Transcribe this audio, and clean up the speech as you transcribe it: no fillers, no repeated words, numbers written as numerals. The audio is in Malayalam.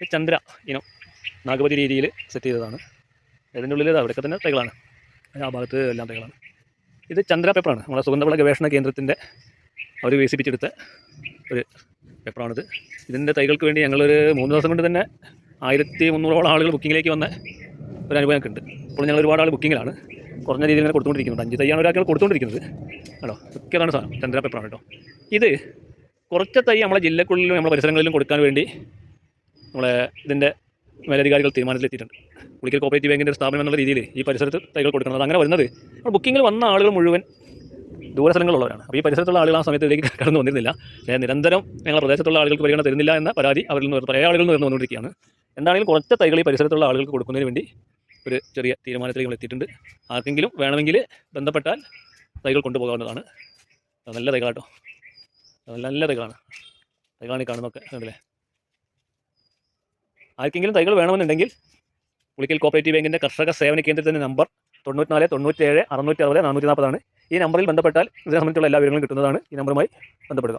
ഈ ചന്ദ്ര ഇനം നാഗപതി രീതിയിൽ സെറ്റ് ചെയ്തതാണ്. ഇതിൻ്റെ ഉള്ളിൽ അവിടെയൊക്കെ തന്നെ തൈകളാണ്, ആ ഭാഗത്ത് എല്ലാം തൈകളാണ്. ഇത് ചന്ദ്ര പേപ്പറാണ്, നമ്മുടെ സുഗന്ധവിള ഗവേഷണ കേന്ദ്രത്തിൻ്റെ അവർ വികസിപ്പിച്ചെടുത്ത ഒരു പേപ്പറാണിത്. ഇതിൻ്റെ തൈകൾക്ക് വേണ്ടി ഞങ്ങളൊരു 3 ദിവസം കൊണ്ട് തന്നെ 1300ഓളം ആളുകൾ ബുക്കിങ്ങിലേക്ക് വന്ന ഒരു അനുഭവം ഞങ്ങൾക്ക് ഉണ്ട്. ഇപ്പോൾ ഞങ്ങൾ ഒരുപാട് ആൾ ബുക്കിങ്ങിലാണ്, കുറഞ്ഞ രീതിയിൽ ഇങ്ങനെ കൊടുത്തുകൊണ്ടിരിക്കുന്നുണ്ട്. 5 തൈയാണ് ഒരാൾക്ക് കൊടുത്തുകൊണ്ടിരിക്കുന്നത് കേട്ടോ. മിക്കതാണ് സാധനം ചന്ദ്ര പേപ്പറാണ് കേട്ടോ. ഇത് കുറച്ച് തൈ നമ്മളെ ജില്ലക്കുള്ളിലും നമ്മുടെ പരിസരങ്ങളിലും കൊടുക്കാൻ വേണ്ടി നമ്മളെ ഇതിൻ്റെ മേലധികാരികൾ തീരുമാനത്തിലെത്തിയിട്ടുണ്ട്. പുളിക്കൽ കോപ്പറേറ്റീവ് ബാങ്കിൻ്റെ സ്ഥാപനം എന്നുള്ള രീതിയിൽ ഈ പരിസരത്ത് തൈകൾ കൊടുക്കുന്നത്. അങ്ങനെ വരുന്നത് നമ്മൾ ബുക്കിങ്ങിൽ വന്ന ആളുകൾ മുഴുവൻ ദൂരസ്ഥലങ്ങളുള്ളവരാണ്. അപ്പോൾ ഈ പരിസരത്തുള്ള ആളുകൾ ആ സമയത്ത് ഇതിലേക്ക് കടന്നു വന്നിരുന്നില്ല. നിരന്തരം ഞങ്ങളുടെ പ്രദേശത്തുള്ള ആളുകൾക്ക് പരിഗണന തരുന്നില്ല എന്ന പരാതി അവരിൽ നിന്ന് പല ആളുകളിൽ നിന്ന് വന്നുകൊണ്ടിരിക്കുകയാണ്. എന്താണെങ്കിലും കുറച്ച് തൈകൾ ഈ പരിസരത്തുള്ള ആളുകൾക്ക് കൊടുക്കുന്നതിന് വേണ്ടി ഒരു ചെറിയ തീരുമാനത്തിലേക്ക് നമ്മൾ എത്തിയിട്ടുണ്ട്. ആർക്കെങ്കിലും വേണമെങ്കിൽ ബന്ധപ്പെട്ടാൽ തൈകൾ കൊണ്ടുപോകാവുന്നതാണ്. നല്ല തൈകളാട്ടോ, നല്ല തൈകളാണ്. തൈകളാണ് ഈ കാണുന്നതൊക്കെ കണ്ടില്ലേ. ആർക്കെങ്കിലും തൈകൾ വേണമെന്നുണ്ടെങ്കിൽ പുളിക്കൽ കോപ്പറേറ്റീവ് ബാങ്കിൻ്റെ കർഷക സേവന കേന്ദ്രത്തിൻ്റെ നമ്പർ 94 97 660 440 ആണ്. ഈ നമ്പറിൽ ബന്ധപ്പെട്ടാൽ ഇതിനെ സംബന്ധിച്ചുള്ള എല്ലാ വിവരങ്ങളും കിട്ടുന്നതാണ്. ഈ നമ്പറുമായി ബന്ധപ്പെടുക.